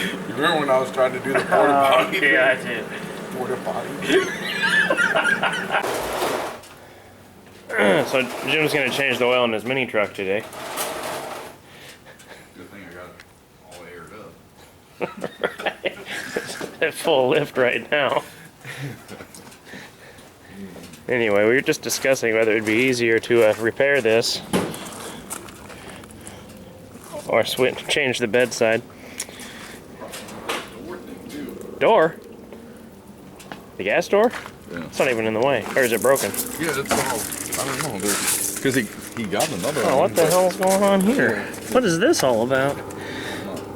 You remember when I was trying to do the porta potty? Yeah, I did. Porta potty. So Jim's gonna change the oil in his mini truck today. Good thing I got it all aired up. Right. It's at full lift right now. Anyway, we were just discussing whether it'd be easier to repair this or change the bedside. Door? The gas door? Yeah. It's not even in the way. Or is it broken? Yeah, it's all, I don't know. Because he got another one. Oh, what the hell's going on here? What is this all about?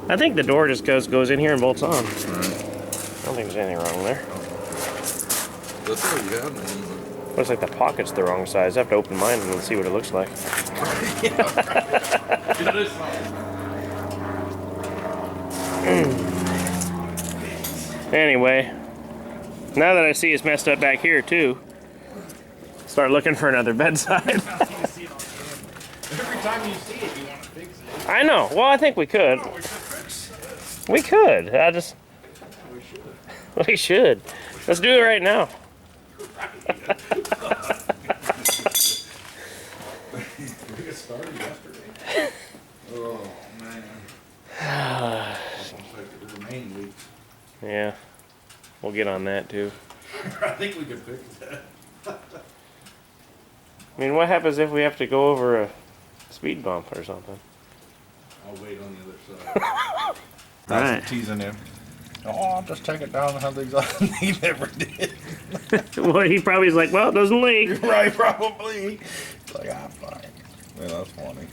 I think the door just goes in here and bolts on. Right. I don't think there's anything wrong there. That's all you have. Man. Looks like the pocket's the wrong size. I have to open mine and see what it looks like. Anyway, now that I see it's messed up back here too, start looking for another bedside. Every time you see it, you want to fix it. I know. Well, I think we could. We should fix it. We could. We should. Let's do it right now. We got started yesterday. Oh, man. Like the remaining weeks. Yeah, we'll get on that too. I think we could fix that. I mean, what happens if we have to go over a speed bump or something? I'll wait on the other side. Right. Teasing him. Oh, I'll just take it down and have these on. He never did. Well, he probably is like, well, it doesn't leak. Right, probably. It's like, I'm fine. Man, that's funny.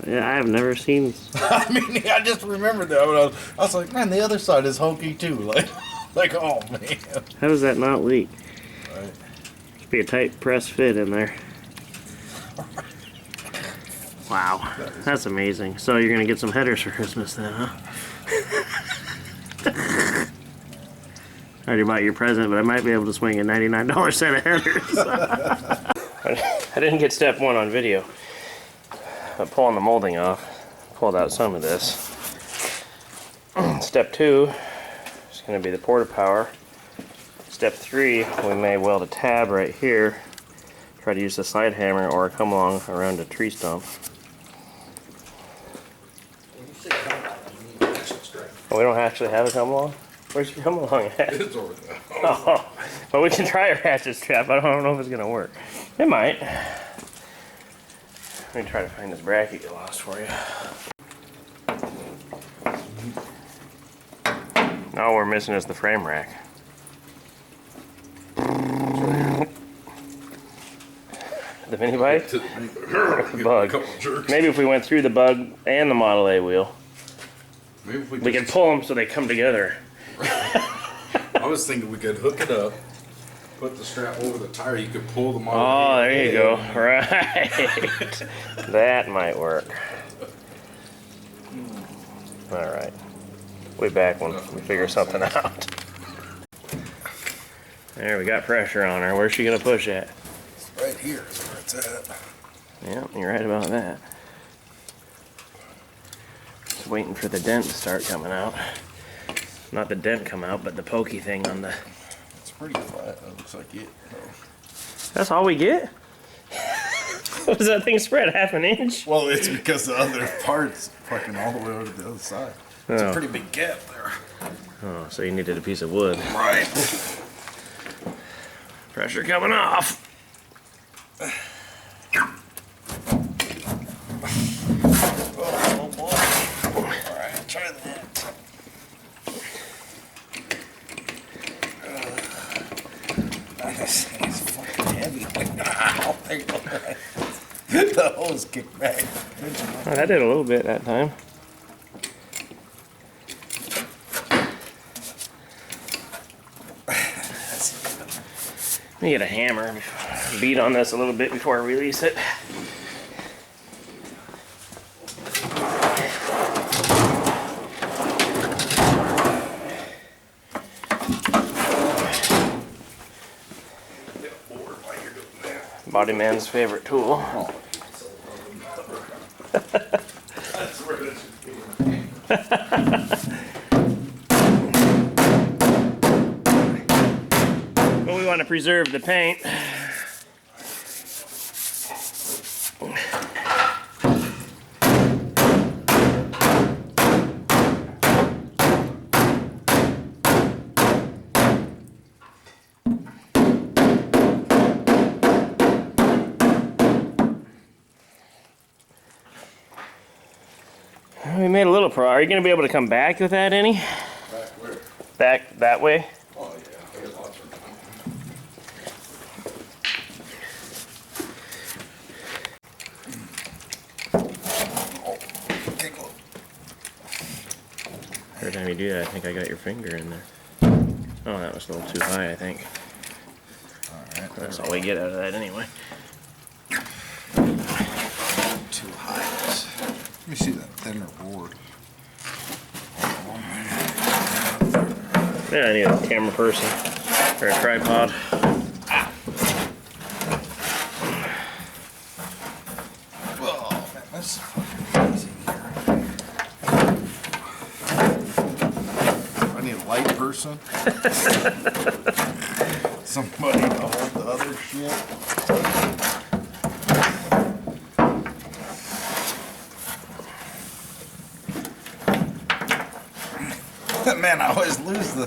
Yeah, I have never seen. I mean, I just remembered that when I was like, man, the other side is hokey too. Like, oh man. How does that not leak? Right. Should be a tight press fit in there. Wow, that's amazing. So you're gonna get some headers for Christmas then, huh? I already bought your present, but I might be able to swing a $99 set of headers. I didn't get step one on video. But pulling the molding off, pulled out some of this. Step two is going to be the porta power. Step three, we may weld a tab right here. Try to use the side hammer or come along around a tree stump. Oh, we don't actually have a come along? Where's your come along at? It's over there. Oh, but we can try a ratchet strap. I don't know if it's going to work. It might. Let me try to find this bracket you lost for you. All we're missing is the frame rack. The mini bike? The bug. Maybe if we went through the bug and the Model A wheel, Maybe if we can pull them so they come together. I was thinking we could hook it up, put the strap over the tire, you could pull the Model Oh, A there you go. in. Right. That might work. Alright. We'll be back when we figure something out. There, we got pressure on her. Where's she going to push at? Right here is where it's at. Yeah, you're right about that. Just waiting for the dent to start coming out. Not the dent come out, but the pokey thing on the... It's pretty flat, that looks like it. That's all we get? What does that thing spread? Half an inch? Well, it's because the other part's fucking all the way over to the other side. It's a pretty big gap there. Oh, so you needed a piece of wood. Right. Pressure coming off. Oh boy. Alright, try that. This thing's fucking heavy. The hose kicked back. Oh, that did a little bit that time. Let me get a hammer, beat on this a little bit before I release it. Body man's favorite tool. Oh. That's where this is. want to preserve the paint. We made a little pro. Are you going to be able to come back with that any? Back where? Back that way? Oh yeah, I got lots of time. Every time you do that, I think I got your finger in there. Oh, that was a little too high, I think. Alright, That's all we get out of that anyway. too high. Let me see that thinner board. Yeah, I need a camera person or a tripod. Oh man, that's fucking crazy here. I need a light person. Somebody to hold the other shit. Man, I always lose the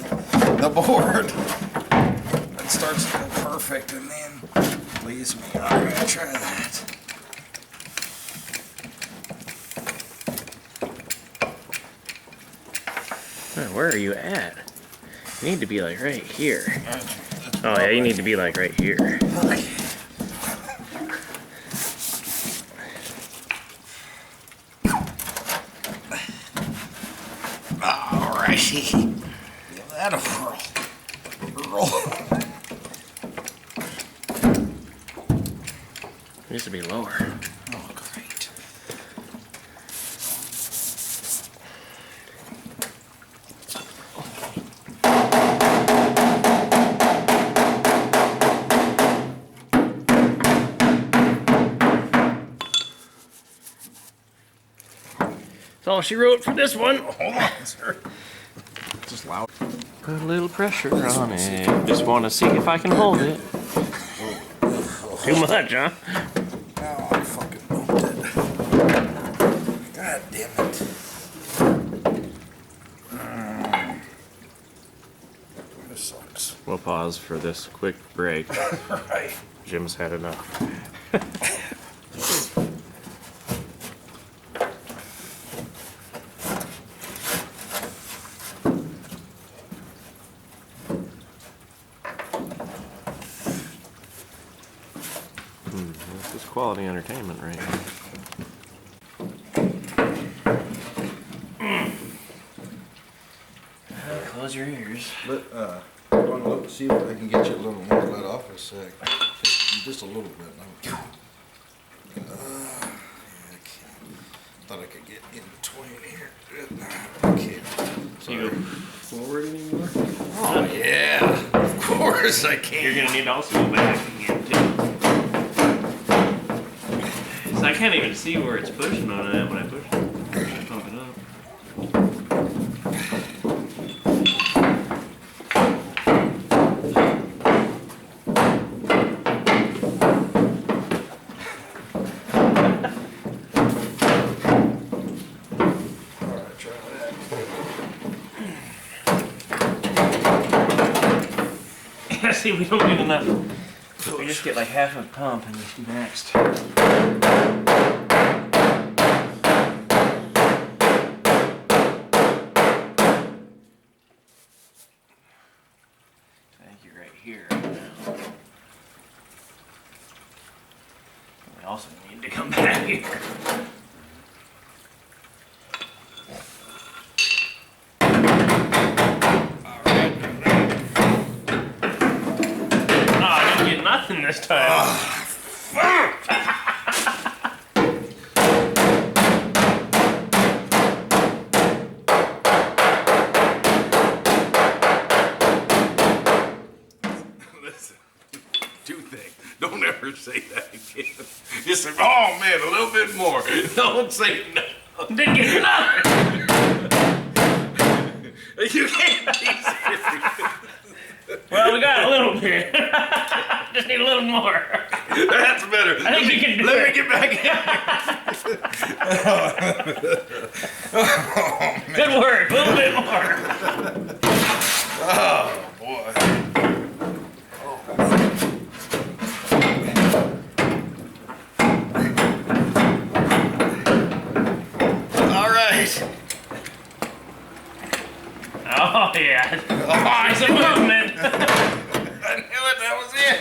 board. It starts to go perfect and then leaves me. Alright, I'll try that. Where are you at? You need to be like right here. Oh yeah, you need to be like right here. Alrighty. Give that a whirl. It needs to be lower. Oh, great. That's all she wrote for this one. Hold on, sir. Just loud. Put a little pressure on it. Just want to see if I can hold it. Too much, huh? Oh, I fucking bumped it. God damn it. This sucks. We'll pause for this quick break. Right. Jim's had enough. This is quality entertainment right here. Close your ears. But, I'm gonna look and see if I can get you a little more let off in a sec. Just a little bit. Yeah, I can't. Thought I could get in between here. I can't. Can you go forward anymore? Oh, yeah. Of course I can. You're gonna need to also go back again too. So I can't even see where it's pushing on it when I push it. It's pumping up. Alright, try that. See, we don't get enough. We just get like half a pump and just next. Here right now. We also need to come back here. Oh, I didn't get nothing this time. Don't ever say that again. Just say, oh man, a little bit more. Don't say no. Didn't get nothing. You can't be serious. Well, we got a little bit. Just need a little more. That's better. I think you can do it. Let me get back in. Good work. A little bit more. Oh, boy. All right. Oh, yeah. Oh, There's a movement. I knew it. That was it.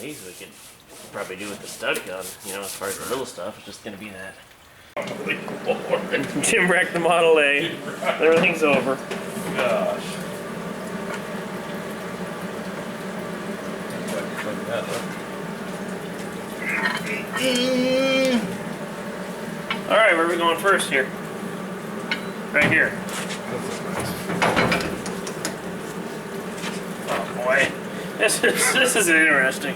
These we could probably do with the stud gun, you know, as far as the little stuff. It's just gonna be that. Jim wrecked the Model A. Everything's over. Gosh. All right, where are we going first here? Right here. Oh boy, this is interesting.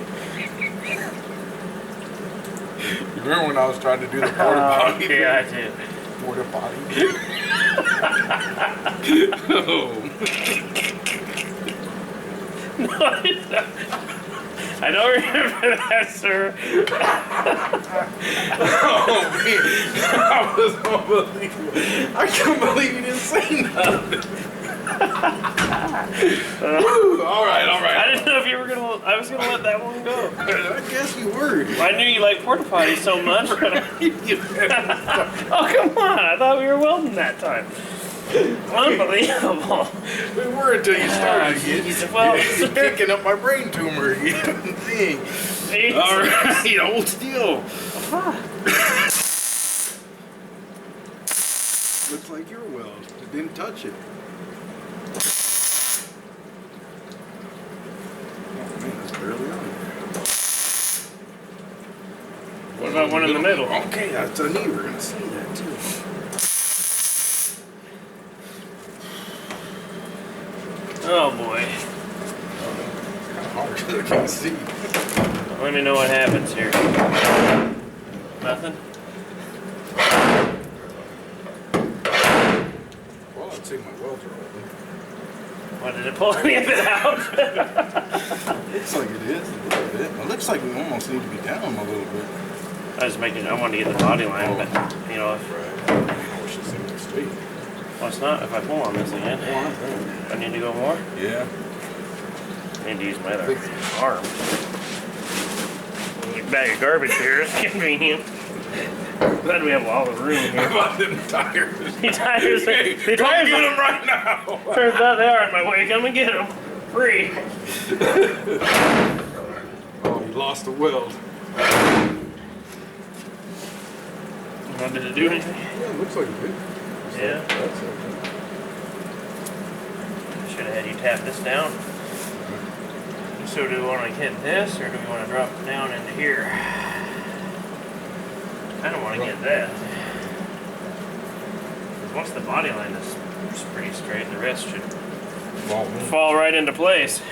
You remember when I was trying to do the porta potty? Yeah, I do. Porta potty. No, I don't remember that, sir. Oh man, that was unbelievable. I can't believe you didn't say nothing. All right. I didn't know if you were gonna. I was gonna let that one go. I guess you were. I knew you like porta potties so much. Oh come on! I thought we were welding that time. Unbelievable. We were until you started again. Well, You're kicking up my brain tumor again. Dang. All right, hold still. Looks like your weld. It didn't touch it. Oh man, that's barely on. What about one in the middle? Okay, that's a knee. We're gonna see that too. Oh boy. Kind of hard. I can't see. Let me know what happens here. Nothing? Well, I'd say my welds are open. Why did it pull any of it out? Looks like it is a little bit. It looks like we almost need to be down a little bit. I was making. I wanted to get the body line, but you know, if, Right. I wish this thing was straight. well, it's not. If I pull on this again, I need to go more. Yeah. I need to use my other arm. Bag of garbage here is convenient. Glad we have all the room How here. about them tires? The tires, Hey, the come tires. get them right now. Turns out they are on my way. Come and get them. Free. Oh, you lost the weld. Did it do anything? Yeah, it looks like it did. Yeah. That's okay. Should have had you tap this down. So do we want to hit this, or do we want to drop it down into here? I don't want to get that. Because once the body line is pretty straight, the rest should fall right into place.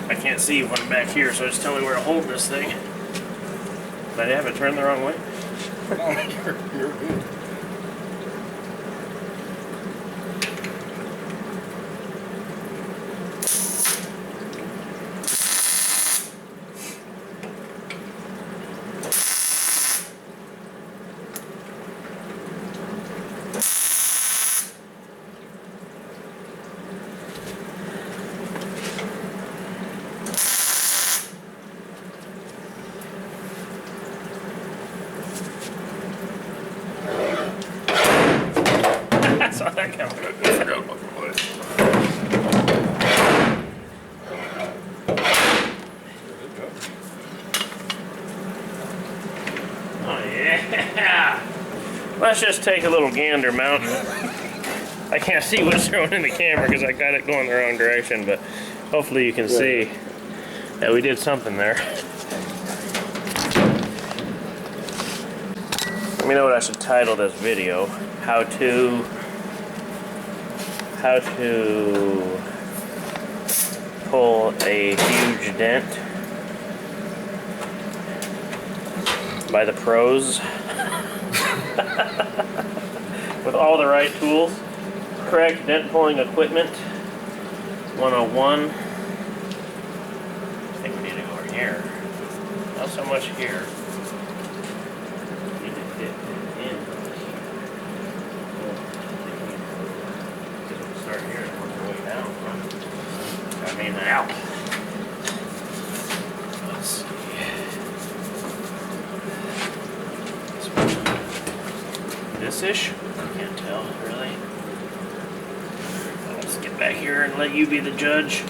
I can't see one back here, so just tell me where to hold this thing. Did I have it turned the wrong way? No, you're good. I saw that coming. I forgot about the light. Oh yeah! Let's just take a little gander, Mountain. I can't see what's thrown in the camera because I got it going the wrong direction, but hopefully you can see that we did something there. Let me know what I should title this video. How to pull a huge dent by the pros with all the right tools. Correct dent pulling equipment 101. I think we need to go over here. Not so much here. We need to fit in here. We'll start here and work our way down. I mean, out. Let's see. This-ish? I can't tell, really. Let's get back here and let you be the judge.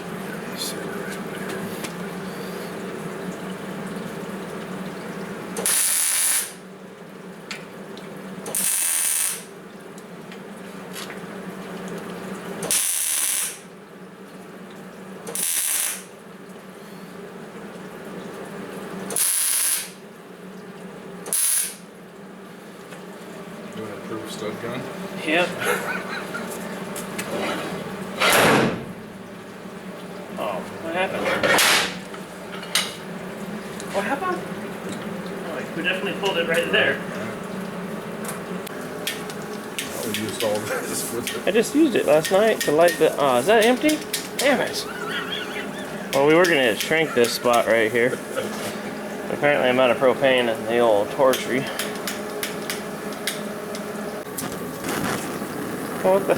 Stud gun? Yep. Oh, what happened? What happened? Oh, we definitely pulled it right there. I used all this with it. I just used it last night to light the... Oh, is that empty? Damn it. Well, we were going to shrink this spot right here. Apparently I'm out of propane in the old torchery. What the?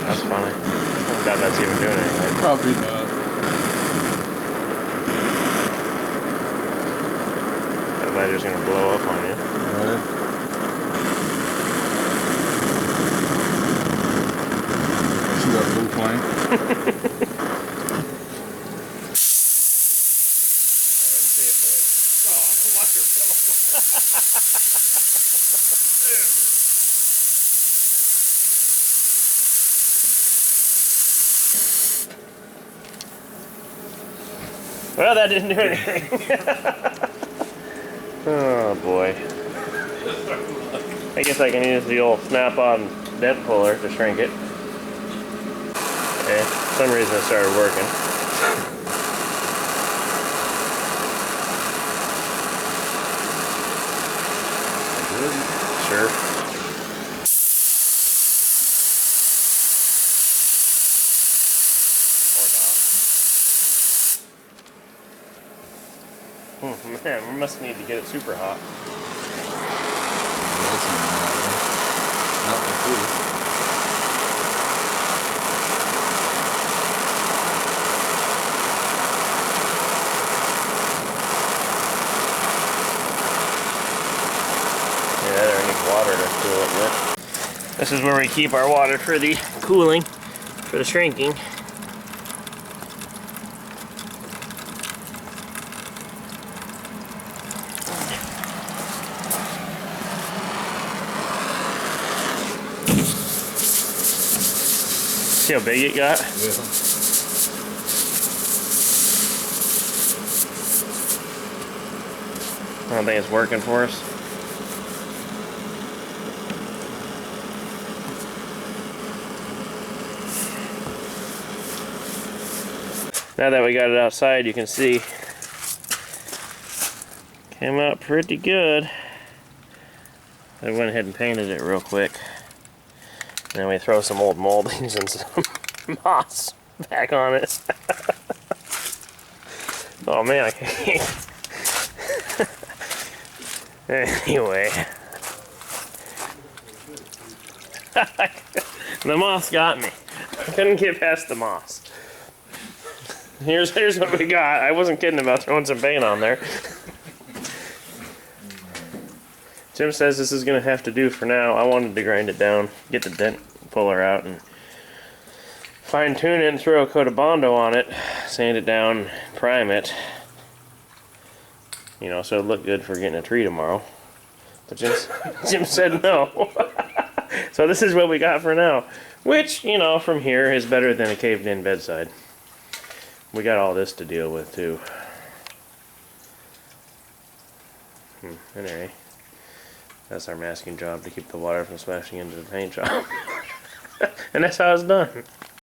That's funny. I doubt that's even doing anything. Probably not. That lighter's gonna blow up on you. Right. See that blue flame? Well, that didn't do anything. Oh boy. I guess I can use the old snap-on dent puller to shrink it. Okay, for some reason it started working. Sure. Man, we must need to get it super hot. Not the food. Yeah, there needs water to cool it with. This is where we keep our water for the cooling, for the shrinking. See how big it got? Yeah. I don't think it's working for us. Now that we got it outside, you can see came out pretty good. I went ahead and painted it real quick. And then we throw some old moldings and some moss back on it. Oh man, I can't. Anyway. The moss got me. I couldn't get past the moss. Here's what we got. I wasn't kidding about throwing some paint on there. Jim says this is going to have to do for now. I wanted to grind it down, get the dent puller out, and fine tune it and throw a coat of Bondo on it, sand it down, prime it. You know, so it'll look good for getting a tree tomorrow. But Jim said no. So this is what we got for now. Which, you know, from here is better than a caved-in bedside. We got all this to deal with too. Anyway, that's our masking job, to keep the water from splashing into the paint job. And that's how it's done.